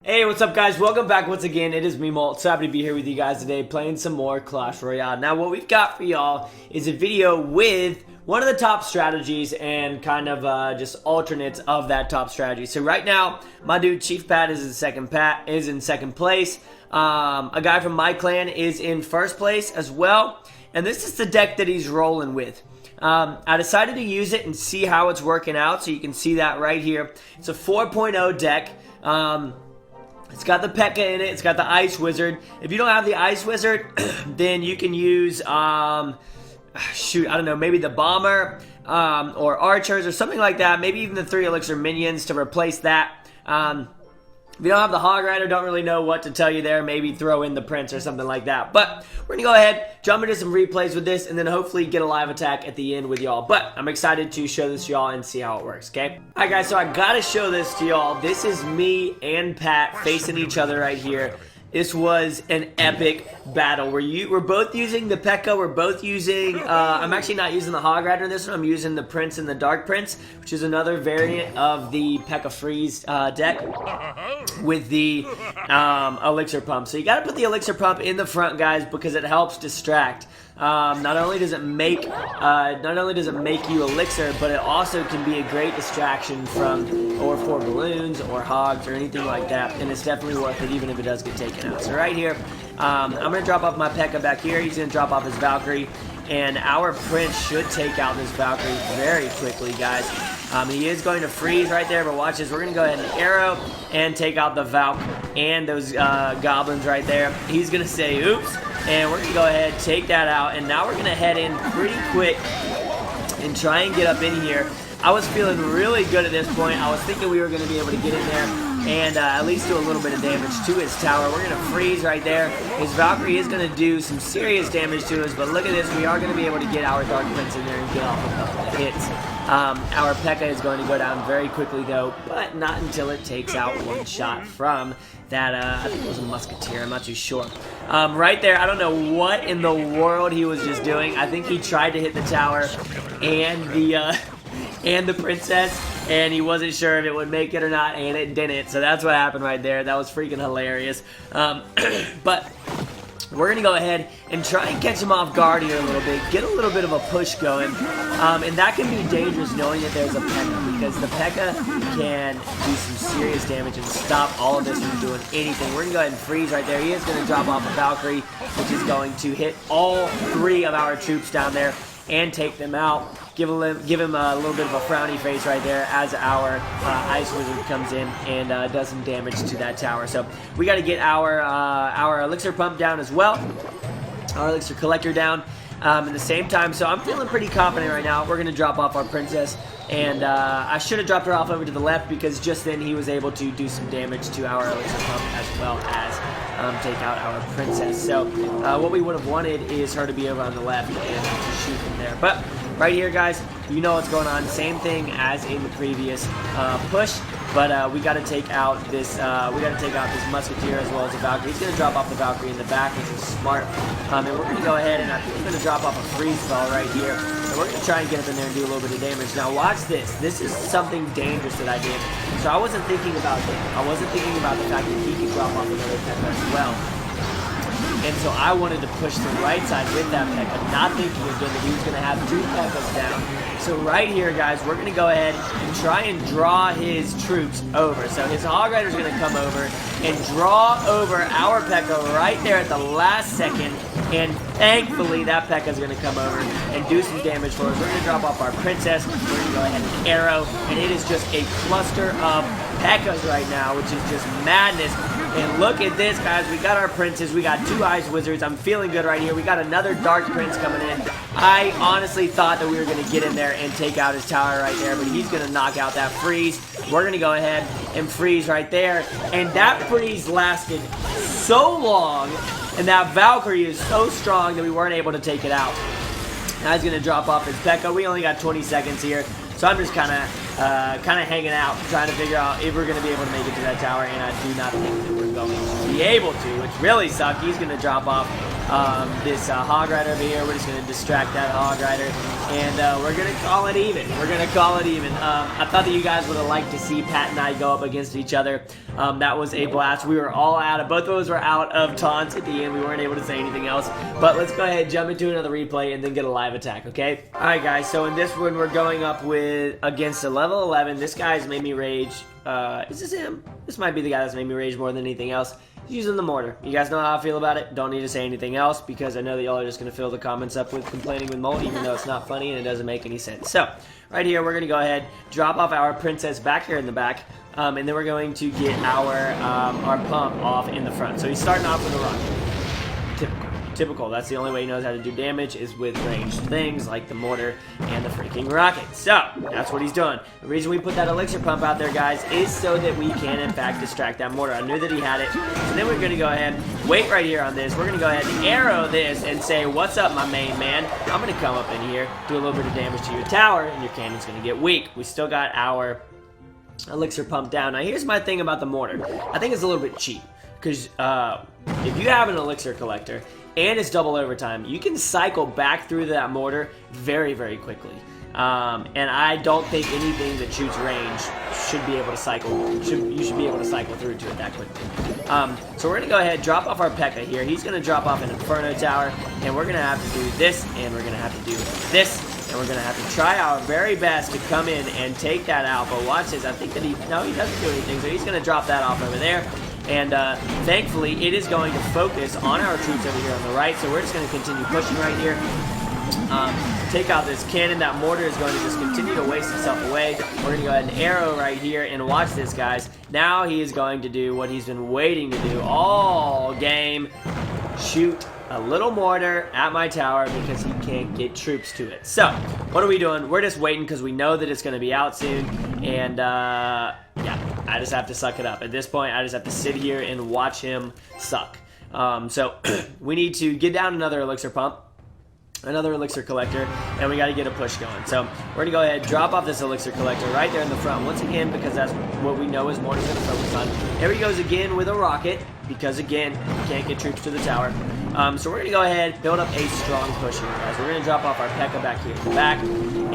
Hey, what's up guys? Welcome back once again. It is me, Molt. So happy to be here with you guys today playing some more Clash Royale. Now what we've got for y'all is a video with one of the top strategies and kind of just alternates of that top strategy. So right now, my dude Chief Pat is in second place. A guy from my clan is in first place as well. And this is the deck that he's rolling with. I decided to use it and see how it's working out. So you can see that right here. It's a 4.0 deck. It's got the P.E.K.K.A in it. It's got the Ice Wizard. If you don't have the Ice Wizard, then you can use, shoot, I don't know, maybe the Bomber or Archers or something like that. Maybe even the 3 Elixir Minions to replace that. If you don't have the Hog Rider, don't really know what to tell you there. Maybe throw in the Prince or something like that. But we're going to go ahead, jump into some replays with this, and then hopefully get a live attack at the end with y'all. But I'm excited to show this to y'all and see how it works, okay? Alright guys, so I got to show this to y'all. This is me and Pat facing each other right here. This was an epic battle. We're both using the P.E.K.K.A. We're both using, I'm actually not using the Hog Rider in this one. I'm using the Prince and the Dark Prince, which is another variant of the P.E.K.K.A. Freeze deck with the Elixir Pump. So you got to put the Elixir Pump in the front, guys, because it helps distract. Not only does it make you Elixir, but it also can be a great distraction for balloons or hogs or anything like that, and it's definitely worth it even if it does get taken out. So right here, I'm going to drop off my P.E.K.K.A. back here. He's going to drop off his Valkyrie, and our Prince should take out this Valkyrie very quickly, guys. He is going to freeze right there, but watch this. We're going to go ahead and arrow and take out the Valk and those goblins right there. He's going to say, oops, and we're going to go ahead, take that out, and now we're going to head in pretty quick and try and get up in here. I was feeling really good at this point. I was thinking we were going to be able to get in there and at least do a little bit of damage to his tower. We're going to freeze right there. His Valkyrie is going to do some serious damage to us, but look at this. We are going to be able to get our Dark Prince in there and get off a couple of hits. Our P.E.K.K.A. is going to go down very quickly, though, but not until it takes out one shot from that, I think it was a Musketeer. I'm not too sure. Right there, I don't know what in the world he was just doing. I think he tried to hit the tower and the Princess, and he wasn't sure if it would make it or not, and it didn't. So that's what happened right there. That was freaking hilarious. But we're going to go ahead and try and catch him off guard here a little bit, get a little bit of a push going, and that can be dangerous knowing that there's a P.E.K.K.A. because the P.E.K.K.A. can do some serious damage and stop all of this from doing anything. We're going to go ahead and freeze right there. He is going to drop off a Valkyrie, which is going to hit all 3 of our troops down there and take them out. Give him a little bit of a frowny face right there as our Ice Wizard comes in and does some damage to that tower. So we got to get our Elixir Pump down as well, our Elixir Collector down at the same time. So I'm feeling pretty confident right now. We're going to drop off our Princess, and I should have dropped her off over to the left because just then he was able to do some damage to our Elixir Pump as well as take out our Princess. So what we would have wanted is her to be over on the left and to shoot from there. But right here, guys, you know what's going on. Same thing as in the previous push, but we got to take out this. Musketeer as well as the Valkyrie. He's going to drop off the Valkyrie in the back, which is smart. And we're going to go ahead and I think he's going to drop off a freeze spell right here. And we're going to try and get up in there and do a little bit of damage. Now watch this. This is something dangerous that I did. So I wasn't thinking about him. I wasn't thinking about the fact that he could drop off another P.E.K.K.A. as well. And so I wanted to push the right side with that P.E.K.K.A., not thinking again that he was going to have 2 P.E.K.K.A.s down. So right here, guys, we're going to go ahead and try and draw his troops over. So his Hog Rider is going to come over and draw over our P.E.K.K.A. right there at the last second. And thankfully, that P.E.K.K.A. is going to come over and do some damage for us. We're going to drop off our Princess. We're going to go ahead and arrow. And it is just a cluster of P.E.K.K.A.s right now, which is just madness. And look at this, guys. We got our Princes. We got 2 Ice Wizards. I'm feeling good right here. We got another Dark Prince coming in. I honestly thought that we were going to get in there and take out his tower right there, but he's going to knock out that freeze. We're going to go ahead and freeze right there. And that freeze lasted so long, and that Valkyrie is so strong that we weren't able to take it out. Now he's going to drop off his P.E.K.K.A. We only got 20 seconds here. So I'm just kind of hanging out, trying to figure out if we're going to be able to make it to that tower, and I do not think that we're going to be able to, which really sucks. He's going to drop off this Hog Rider over here. We're just going to distract that Hog Rider, and we're going to call it even. We're going to call it even. I thought that you guys would have liked to see Pat and I go up against each other. That was a blast. We were all out of, both of us were out of taunts at the end. We weren't able to say anything else, but let's go ahead, jump into another replay, and then get a live attack, okay? Alright guys, so in this one, we're going up against a level 11. This guy's made me rage. Is this him? This might be the guy that's made me rage more than anything else. He's using the mortar. You guys know how I feel about it. Don't need to say anything else because I know that y'all are just going to fill the comments up with complaining with Molt, even though it's not funny and it doesn't make any sense. So, right here, we're going to go ahead, drop off our princess back here in the back, and then we're going to get our pump off in the front. So he's starting off with a rocket. Typical. That's the only way he knows how to do damage is with ranged things like the mortar and the freaking rocket. So, that's what he's doing. The reason we put that elixir pump out there, guys, is so that we can, in fact, distract that mortar. I knew that he had it. So then we're going to go ahead, wait right here on this. We're going to go ahead and arrow this and say, what's up, my main man? I'm going to come up in here, do a little bit of damage to your tower, and your cannon's going to get weak. We still got our elixir pump down. Now, here's my thing about the mortar. I think it's a little bit cheap. Because if you have an elixir collector and it's double overtime, you can cycle back through that mortar very, very quickly. And I don't think anything that shoots range should be able to cycle. You should be able to cycle through to it that quickly. So we're gonna go ahead, drop off our P.E.K.K.A. here. He's gonna drop off an Inferno Tower, and we're gonna have to do this, and we're gonna have to do this, and we're gonna have to try our very best to come in and take that out. But watch this. I think that he doesn't do anything. So he's gonna drop that off over there. And thankfully, it is going to focus on our troops over here on the right. So we're just going to continue pushing right here. Take out this cannon. That mortar is going to just continue to waste itself away. We're going to go ahead and arrow right here. And watch this, guys. Now he is going to do what he's been waiting to do all game. Shoot a little mortar at my tower because he can't get troops to it. So, what are we doing? We're just waiting because we know that it's going to be out soon. And, yeah. I just have to suck it up. At this point, I just have to sit here and watch him suck. So, we need to get down another elixir pump, another elixir collector, and we got to get a push going. So, we're going to go ahead, drop off this elixir collector right there in the front. Once again, because that's what we know is mortar's going to focus on. There he goes again with a rocket, because again, you can't get troops to the tower. So we're going to go ahead, build up a strong push here, guys. We're going to drop off our P.E.K.K.A. back here in the back.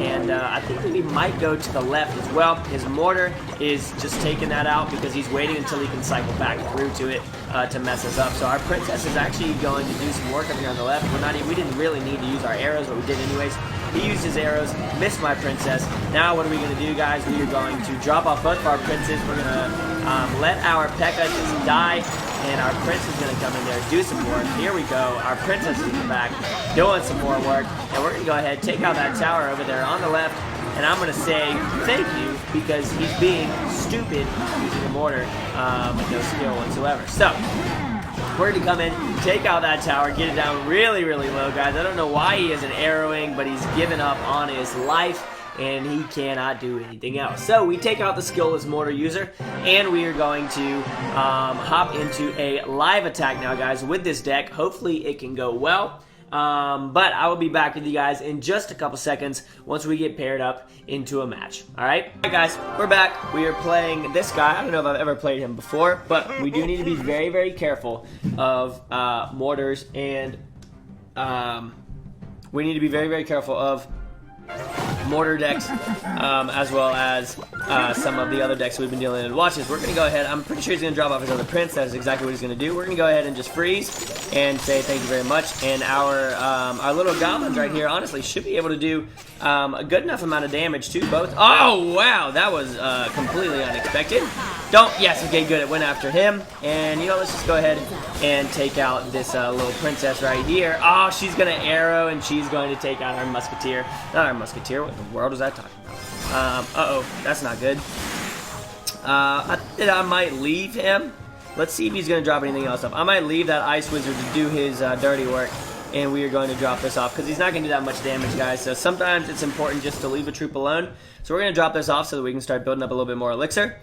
And I think that we might go to the left as well. His mortar is just taking that out because he's waiting until he can cycle back through to it to mess us up. So our princess is actually going to do some work up here on the left. We didn't really need to use our arrows, but we did anyways. He used his arrows, missed my princess. Now what are we going to do, guys? We are going to drop off both of our princes. We're going to let our P.E.K.K.A. just die. And our prince is going to come in there, do some work. Here we go. Our princess is in the back, doing some more work. And we're going to go ahead, take out that tower over there on the left. And I'm going to say thank you because he's being stupid using a mortar with no skill whatsoever. So, we're going to come in, take out that tower, get it down really, really low, guys. I don't know why he isn't arrowing, but he's given up on his life. And he cannot do anything else. So we take out the skillless mortar user, and we are going to hop into a live attack now, guys, with this deck. Hopefully it can go well. But I will be back with you guys in just a couple seconds once we get paired up into a match. Alright? Alright guys, we're back. We are playing this guy. I don't know if I've ever played him before, but we do need to be very, very careful of mortars, and we need to be very, very careful of mortar decks, as well as some of the other decks we've been dealing with. Watch this. We're going to go ahead. I'm pretty sure he's going to drop off his other prince. That is exactly what he's going to do. We're going to go ahead and just freeze and say thank you very much. And our little goblins right here, honestly, should be able to do a good enough amount of damage to both. Oh, wow. That was completely unexpected. Yes, okay, good. It went after him. And, you know, let's just go ahead and take out this little princess right here. Oh, she's going to arrow, and she's going to take out our musketeer. Not our musketeer. What in the world is that talking about? Uh-oh. That's not good. I think I might leave him. Let's see if he's going to drop anything else up. I might leave that ice wizard to do his dirty work. And we are going to drop this off because he's not going to do that much damage, guys. So sometimes it's important just to leave a troop alone. So we're going to drop this off so that we can start building up a little bit more elixir.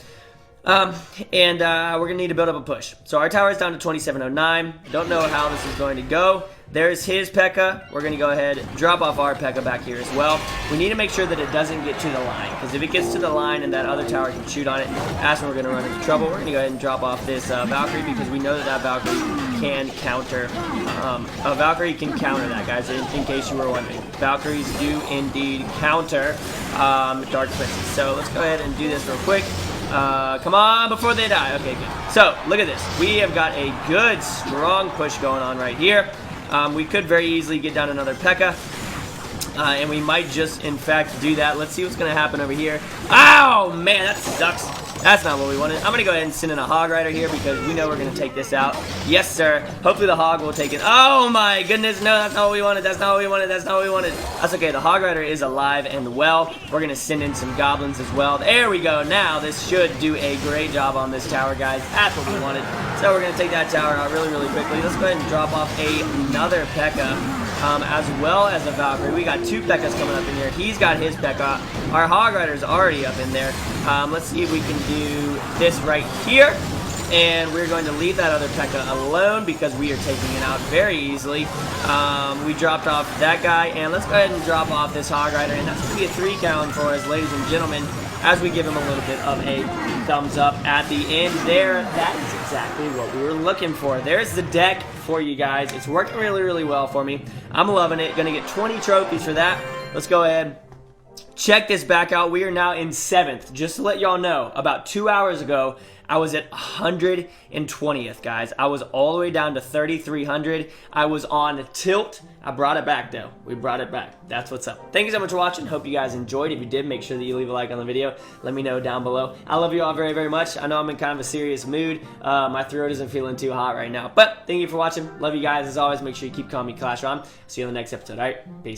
We're going to need to build up a push. So our tower is down to 2709. Don't know how this is going to go. There's his P.E.K.K.A. We're going to go ahead and drop off our P.E.K.K.A. back here as well. We need to make sure that it doesn't get to the line, because if it gets to the line and that other tower can shoot on it, that's when we're going to run into trouble. We're going to go ahead and drop off this Valkyrie, because we know that that Valkyrie can counter. A Valkyrie can counter that, guys, in case you were wondering. Valkyries do indeed counter Dark Princes. So let's go ahead and do this real quick. Come on, before they die. Okay, good. So, look at this. We have got a good, strong push going on right here. We could very easily get down another P.E.K.K.A. And we might just, in fact, do that. Let's see what's going to happen over here. Ow, man, that sucks. That's not what we wanted. I'm going to go ahead and send in a Hog Rider here because we know we're going to take this out. Yes, sir. Hopefully the Hog will take it. Oh, my goodness. No, that's not what we wanted. That's not what we wanted. That's not what we wanted. That's okay. The Hog Rider is alive and well. We're going to send in some Goblins as well. There we go. Now, this should do a great job on this tower, guys. That's what we wanted. So we're going to take that tower out really, really quickly. Let's go ahead and drop off another P.E.K.K.A. As well as a Valkyrie. We got two P.E.K.K.A.s coming up in here. He's got his P.E.K.K.A. Our Hog Rider's already up in there. Let's see if we can do this right here. And we're going to leave that other P.E.K.K.A. alone because we are taking it out very easily. We dropped off that guy. And let's go ahead and drop off this Hog Rider. And that's going to be a 3 count for us, ladies and gentlemen, as we give him a little bit of a thumbs up at the end there. That is exactly what we were looking for. There's the deck for you guys. It's working really, really well for me. I'm loving it. Gonna get 20 trophies for that. Let's go ahead. Check this back out. We are now in 7th. Just to let y'all know, about 2 hours ago, I was at 120th, guys. I was all the way down to 3,300. I was on tilt. I brought it back, though. We brought it back. That's what's up. Thank you so much for watching. Hope you guys enjoyed. If you did, make sure that you leave a like on the video. Let me know down below. I love you all very, very much. I know I'm in kind of a serious mood. My throat isn't feeling too hot right now. But thank you for watching. Love you guys. As always, make sure you keep calling me Clash Ron. See you on the next episode. All right? Peace.